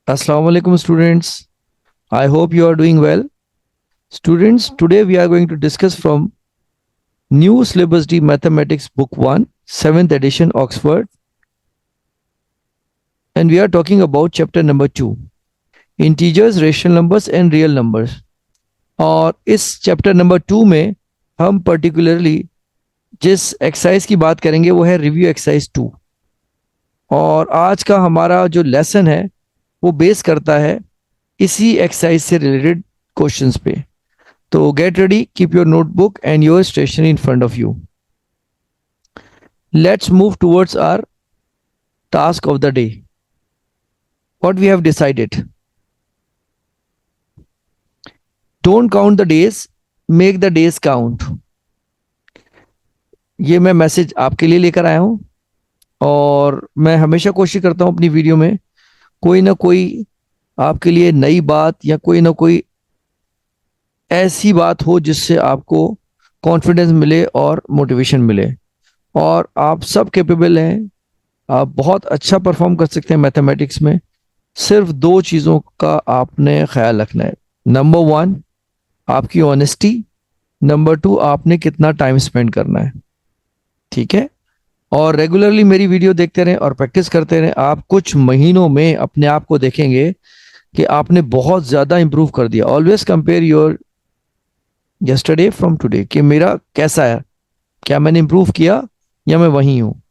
Assalamu alaikum students. I hope you are doing well. Students, today we are going to discuss from New Syllabus D Mathematics Book 1, 7th edition Oxford, and we are talking about chapter number 2, Integers, Rational Numbers and Real Numbers. और इस chapter number 2 में हम particularly जिस exercise की बात करेंगे वो है रिव्यू एक्सरसाइज 2। और आज का हमारा जो लेसन है वो बेस करता है इसी एक्सरसाइज से रिलेटेड क्वेश्चंस पे। तो get ready, keep your notebook and your stationery in front of you. Let's move towards our task of the day. What we have decided. Don't count the days, make the days count. ये मैं message आपके लिए लेकर आया हूं और मैं हमेशा कोशिश करता हूं अपनी वीडियो में कोई ना कोई आपके लिए नई बात या कोई ना कोई ऐसी बात हो जिससे आपको कॉन्फिडेंस मिले और मोटिवेशन मिले। और आप सब कैपेबल हैं, आप बहुत अच्छा परफॉर्म कर सकते हैं मैथमेटिक्स में। सिर्फ दो चीज़ों का आपने ख्याल रखना है। नंबर 1 आपकी ऑनेस्टी, नंबर 2 आपने कितना टाइम स्पेंड करना है। ठीक है, और रेगुलरली मेरी वीडियो देखते रहें और प्रैक्टिस करते रहें। आप कुछ महीनों में अपने आप को देखेंगे कि आपने बहुत ज़्यादा इंप्रूव कर दिया। Always compare your yesterday from today कि मेरा कैसा है, क्या मैंने इंप्रूव किया या मैं वही हूँ।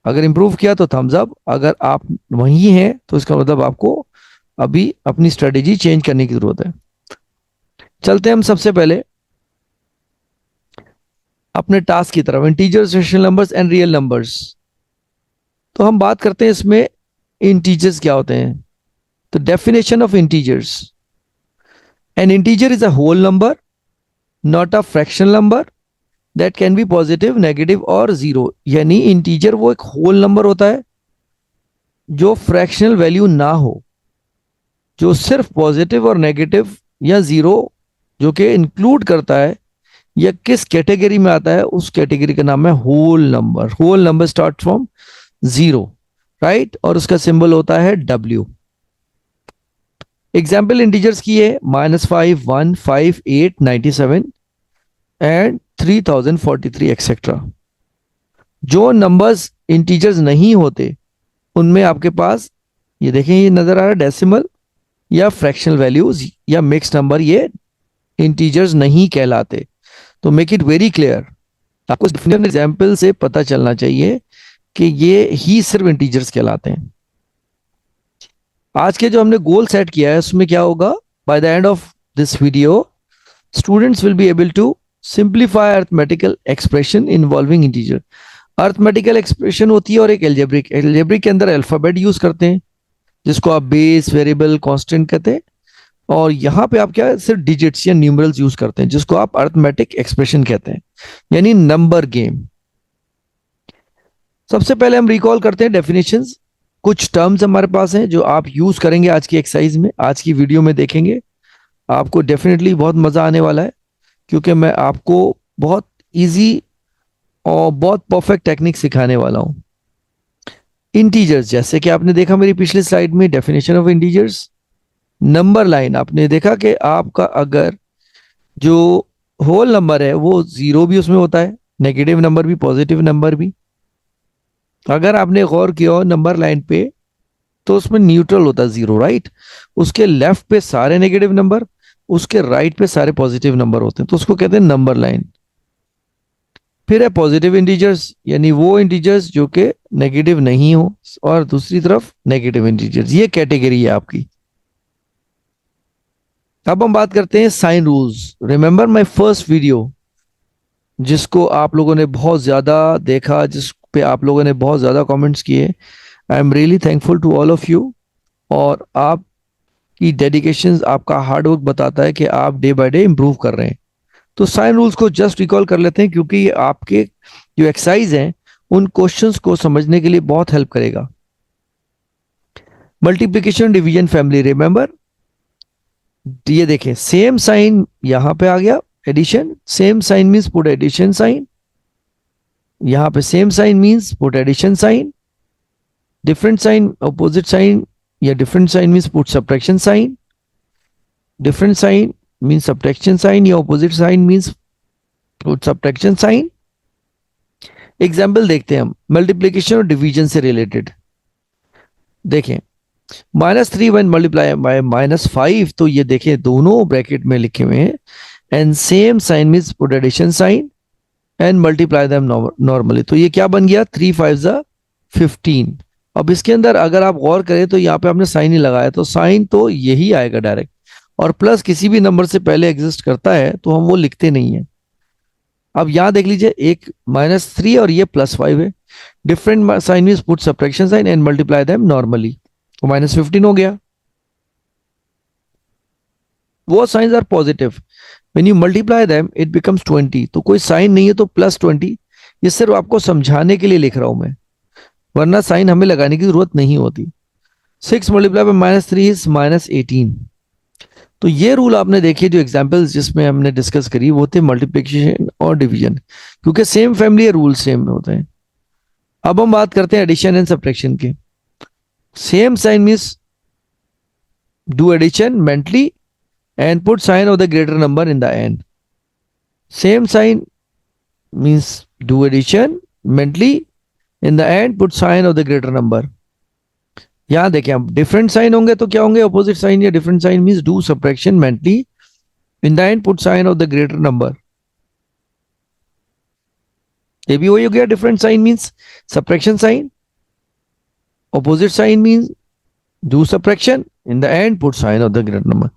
अगर इंप्रूव किया तो थम्स अप, अगर आप वहीं हैं तो इसका मतलब आपको अभी अपनी स्ट्रेटेजी चेंज करने की जरूरत है। चलते हैं हम सबसे पहले अपने टास्क की तरफ, integers, rational numbers and real numbers. तो हम बात करते हैं इसमें इंटीजर्स क्या होते हैं। तो definition of integers, an integer is a whole number, not a fractional number that can be positive, negative और जीरो। यानी इंटीजर वो एक होल नंबर होता है जो फ्रैक्शनल वैल्यू ना हो, जो सिर्फ पॉजिटिव और नेगेटिव या जीरो जो कि इंक्लूड करता है या किस कैटेगरी में आता है उस कैटेगरी का नाम है whole number. Whole number start from zero, right, और उसका सिंबल होता है डब्ल्यू। एग्जाम्पल इंटीजर्स की है -5, 1, 5, 8, 97 एंड 3043 एक्सेट्रा। जो नंबर्स इंटीजर्स नहीं होते उनमें आपके पास ये देखें, ये नजर आ रहा है डेसिमल या फ्रैक्शनल वैल्यूज या मिक्स नंबर, ये इंटीजर्स नहीं कहलाते। तो मेक इट वेरी क्लियर, आपको एग्जाम्पल से पता चलना चाहिए कि ये ही सिर्फ इंटीजर्स कहलाते हैं। आज के जो हमने गोल सेट किया है उसमें क्या होगा, by the end of this video students will be able to simplify arithmetical expression involving integer. Arithmetical expression होती है और एक एल्जेब्रिक। एल्जेब्रिक के अंदर अल्फाबेट यूज करते हैं जिसको आप बेस, वेरिएबल, कांस्टेंट कहते हैं, और यहाँ पे आप क्या सिर्फ डिजिट्स या न्यूमरल्स यूज करते हैं जिसको आप अर्थमेटिक एक्सप्रेशन कहते हैं, यानी नंबर गेम। सबसे पहले हम रिकॉल करते हैं डेफिनेशंस। कुछ टर्म्स हमारे पास हैं जो आप यूज करेंगे आज की एक्सरसाइज में, आज की वीडियो में देखेंगे। आपको डेफिनेटली बहुत मजा आने वाला है क्योंकि मैं आपको बहुत इजी और बहुत परफेक्ट टेक्निक सिखाने वाला हूं। इंटीजर्स, जैसे कि आपने देखा मेरी पिछली स्लाइड में definition of integers. Number line, आपने देखा कि आपका अगर जो होल नंबर है वो जीरो भी उसमें होता है, नेगेटिव नंबर भी, पॉजिटिव नंबर भी। अगर आपने गौर किया हो नंबर लाइन पे तो उसमें न्यूट्रल होता है जीरो, राइट। उसके लेफ्ट पे सारे नेगेटिव नंबर, उसके राइट पे सारे पॉजिटिव नंबर होते हैं, तो उसको कहते हैं नंबर लाइन। फिर है पॉजिटिव इंटीजर्स, यानी वो इंटीजर्स जो कि नेगेटिव नहीं हो, और दूसरी तरफ नेगेटिव इंटीजर्स, ये कैटेगरी है आपकी। अब हम बात करते हैं sign rules. Remember my first video जिसको आप लोगों ने बहुत ज़्यादा देखा, जिस पे आप लोगों ने बहुत ज़्यादा कमेंट्स किए। I am really thankful to all of you. और आपकी डेडिकेशन, आपका हार्डवर्क बताता है कि आप डे बाय डे इंप्रूव कर रहे हैं। तो साइन रूल्स को जस्ट रिकॉल कर लेते हैं क्योंकि ये आपके जो एक्सरसाइज हैं उन क्वेश्चंस को समझने के लिए बहुत हेल्प करेगा। मल्टीप्लिकेशन, डिवीजन, फैमिली, रिमेंबर, ये देखें सेम साइन यहां पे आ गया, addition. Same sign means put addition sign, यहां पे same sign means put addition sign. Different sign, opposite sign या different sign means put subtraction sign, different sign means subtraction sign, या opposite sign means put subtraction sign. Example देखते हैं हम multiplication और division से related. देखें -3 one multiply by -5, तो ये देखें दोनों ब्रैकेट में लिखे हुए हैं and same sign means put addition sign and multiply them normally. तो ये क्या बन गया, 3 5 15। अब इसके अंदर अगर आप गौर करें तो यहाँ पे आपने साइन ही लगाया, तो साइन तो यही आएगा डायरेक्ट, और प्लस किसी भी नंबर से पहले एग्जिस्ट करता है तो हम वो लिखते नहीं है। अब यहां देख लीजिए, एक -3 और ये +5 है। Different sign means put subtraction sign and multiply them normally, तो -15 हो गया। वो signs are positive, when you multiply them it becomes 20। तो कोई साइन नहीं है तो +20। ये सिर्फ आपको समझाने के लिए लिख रहा हूं मैं, वरना साइन हमें लगाने की जरूरत नहीं होती। 6 मल्टीप्लाई बाय -3 इज -18। तो ये रूल आपने देखिए, जो एग्जांपल्स जिसमें हमने डिस्कस करी वो थे मल्टीप्लिकेशन और डिवीजन, क्योंकि सेम फैमिली है, रूल सेम होते हैं। अब हम बात करते हैं एडिशन एंड सब्ट्रैक्शन की। Same sign means do addition mentally and put sign of the greater number in the end. Same sign means do addition mentally, in the end put sign of the greater number. यहां देखें, अब different sign होंगे तो क्या होंगे, opposite sign या different sign means do subtraction mentally, in the end put sign of the greater number. ये भी वही हो गया, different sign means subtraction sign, opposite sign means do subtraction, in the end put sign of the greater number.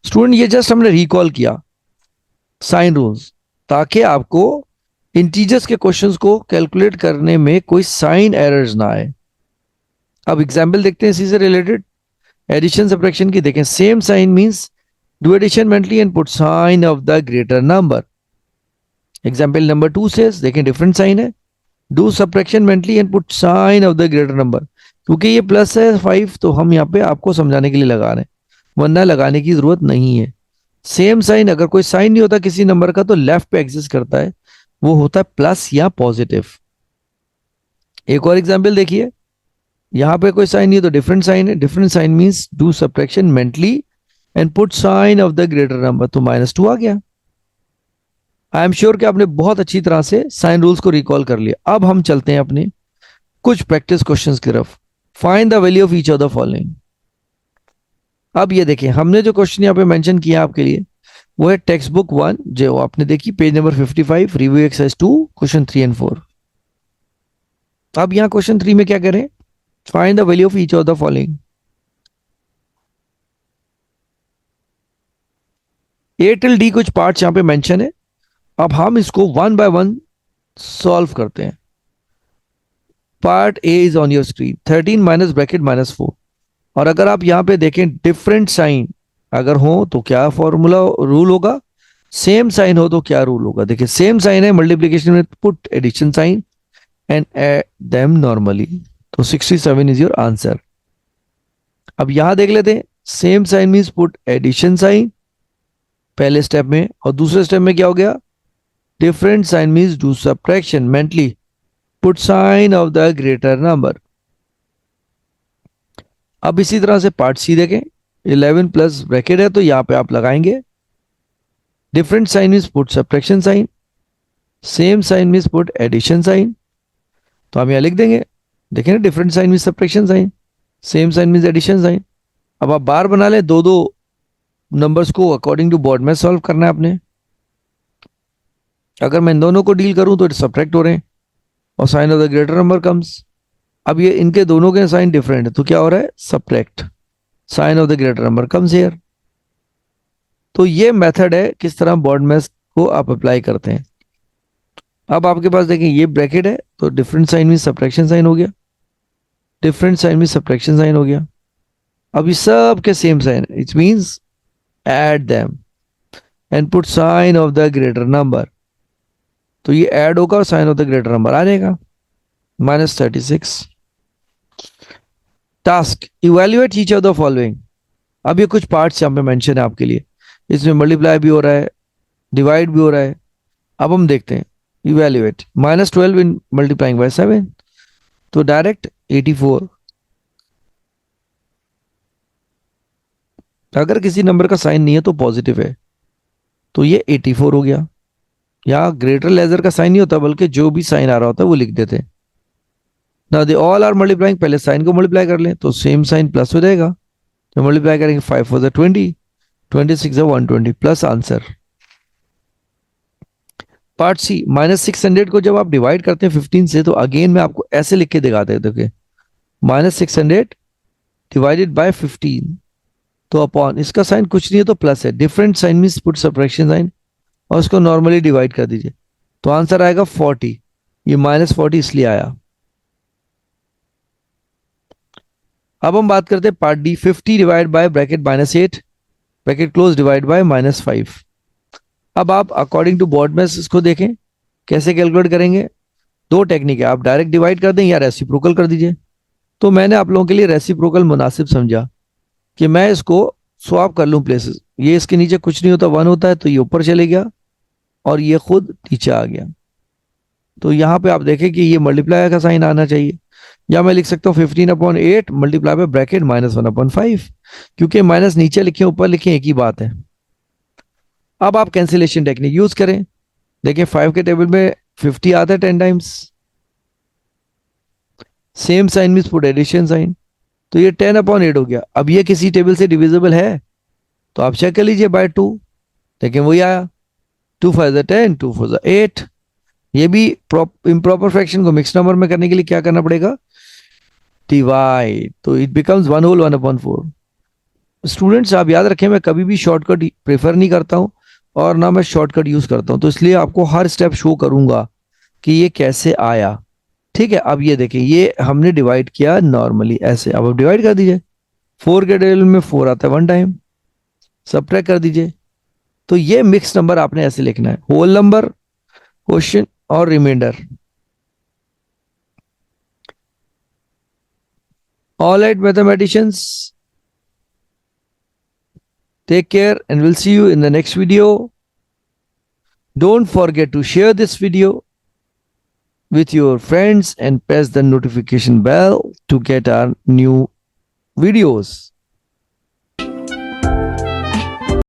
Student ये just हमने recall किया sign rules, ताकि आपको इंटीजर्स के क्वेश्चंस को कैलकुलेट करने में कोई साइन एरर्स ना आए। अब एग्जांपल देखते हैं इसी से रिलेटेड, एडिशन सब्ट्रैक्शन की। देखें same sign means do addition mentally and put sign of the greater number. Example number 2 से देखें डिफरेंट साइन है, do subtraction mentally and put sign of the greater number. क्योंकि ये प्लस है 5 तो हम यहाँ पे आपको समझाने के लिए लगा रहे हैं, वरना लगाने की जरूरत नहीं है। सेम साइन, अगर कोई साइन नहीं होता किसी नंबर का तो लेफ्ट पे एग्जिस्ट करता है, वो होता है प्लस या पॉजिटिव। एक और एग्जांपल देखिए, यहां पे कोई साइन नहीं है तो डिफरेंट साइन है, different sign means do subtraction mentally and put sign of the greater number, तो -2 आ गया। आई एम श्योर कि आपने बहुत अच्छी तरह से साइन रूल्स को रिकॉल कर लिया। अब हम चलते हैं अपने कुछ प्रैक्टिस क्वेश्चंस की तरफ। Find the value of each of the following. अब ये देखिए, हमने जो क्वेश्चन यहाँ पे मेंशन किया आपके लिए वो है टेक्स्ट बुक 1, जो आपने देखी page number 55, review exercise 2, question 3 and 4। अब यहाँ क्वेश्चन 3 में क्या करें, find the value of each of the following. A till D कुछ पार्ट्स यहाँ पे मेंशन है। अब हम इसको 1 बाय 1 सॉल्व करते हैं। Part A is on your screen, 13 minus bracket -4। और अगर आप यहाँ पे देखें डिफरेंट साइन अगर हो तो क्या फॉर्मूला रूल होगा, सेम साइन हो तो क्या रूल होगा। देखिए सेम साइन है, मल्टीप्लिकेशन में put addition sign and add them normally, तो 67 इज योर आंसर। अब यहां देख लेते हैं, same sign means put addition sign पहले स्टेप में, और दूसरे स्टेप में क्या हो गया, different sign means do subtraction mentally, put sign of the greater number. अब इसी तरह से पार्ट सी देखें, 11 प्लस ब्रैकेट है तो यहां पे आप लगाएंगे different sign means put subtraction sign, same sign means put addition sign, तो हम यहां लिख देंगे। देखें ना, different sign means subtraction sign, same sign means addition sign. अब आप बार बना ले, दो दो नंबर्स को अकॉर्डिंग टू बोर्ड में सॉल्व करना है आपने। अगर मैं इन दोनों को डील करूं तो सब्ट्रैक्ट हो रहे हैं और sign of the greater number comes. अब ये इनके दोनों के साइन डिफरेंट है तो क्या हो रहा है, subtract, sign of the greater number comes here. तो ये मेथड है किस तरह बोर्ड मैथ को आप अप्लाई करते हैं। अब आपके पास देखें ये ब्रैकेट है तो different sign mean subtraction sign हो गया, different sign mean subtraction sign हो गया। अब ये सब के same sign, it means add them and put sign of the greater number, तो ये ऐड होगा और sign of the greater number आ जाएगा -36। Task, evaluate each of the following. अब ये कुछ पार्ट्स यहाँ पे मेंशन है आपके लिए, इसमें मल्टीप्लाई भी हो रहा है, डिवाइड भी हो रहा है। अब हम देखते हैं, इवेल्युएट -12 इन मल्टीप्लाइंग बाय 7, तो डायरेक्ट 84, अगर किसी नंबर का साइन नहीं है तो पॉजिटिव है, तो ये 84 हो गया। या ग्रेटर लेजर का साइन नहीं होता, बल्कि जो भी साइन आ रहा होता है वो लिख देते हैं ना। दे ऑल आर मल्टीप्लाइंग, पहले साइन को मल्टीप्लाई कर लें तो सेम साइन प्लस हो जाएगा। तो मल्टीप्लाई करेंगे 5 4 20, 26 120 प्लस आंसर। पार्ट सी, -600 को जब आप डिवाइड करते हैं 15 से, तो अगेन मैं आपको ऐसे लिख के दिखाते हैं, देखिए -600 डिवाइडेड बाय 15, तो अपॉन, इसका साइन कुछ नहीं है तो प्लस है, different sign means put subtraction sign, और उसको नॉर्मली डिवाइड कर दीजिए तो आंसर आएगा 40। ये -40 इसलिए आया। अब हम बात करते हैं part D, 50 divide by bracket -8 bracket close divide by -5। अब आप अकॉर्डिंग टू बोर्ड में इसको देखें कैसे कैलकुलेट करेंगे। दो टेक्निक है, आप डायरेक्ट डिवाइड कर दें या रेसिप्रोकल कर दीजिए। तो मैंने आप लोगों के लिए रेसिप्रोकल मुनासिब समझा कि मैं इसको स्वैप कर लूं प्लेसेस। ये इसके नीचे कुछ नहीं होता, 1 होता है, तो ये ऊपर चले गया और ये खुद नीचे आ गया। तो यहाँ पे आप देखें कि ये मल्टीप्लाई का साइन आना चाहिए, या मैं लिख सकता हूँ 15/8 मल्टीप्लाई बाय ब्रैकेट -1/5, क्योंकि माइनस नीचे लिखे ऊपर लिखे एक ही बात है। अब आप कैंसिलेशन टेक्निक यूज करें। देखिए 5 के टेबल में 50 आता है 10 times, same sign means put addition sign, तो ये 10/8 हो गया। अब ये किसी टेबल से डिविजिबल है तो आप चेक कर लीजिए बाय 2, देखिए वही आया, 2 5 10, 2 4 8। ये भी इम्प्रॉपर फ्रैक्शन को मिक्स नंबर में करने के लिए क्या करना पड़ेगा, डिवाइड, तो इट बिकम्स 1 होल 1/4। स्टूडेंट्स आप याद रखें, मैं कभी भी शॉर्टकट प्रेफर नहीं करता हूं और ना मैं शॉर्टकट यूज करता हूं, तो इसलिए आपको हर स्टेप शो करूंगा कि ये कैसे आया। ठीक है, अब ये देखें, ये हमने डिवाइड किया नॉर्मली ऐसे, अब आप डिवाइड कर दीजिए। 4 के टेबल में 4 आता है 1 टाइम, सबट्रैक्ट कर दीजिए। तो ये मिक्स नंबर आपने ऐसे लिखना है, होल नंबर, क्वेश्चन और remainder. All right mathematicians, take care and we'll see you in the next video. Don't forget to share this video with your friends and press the notification bell to get our new videos.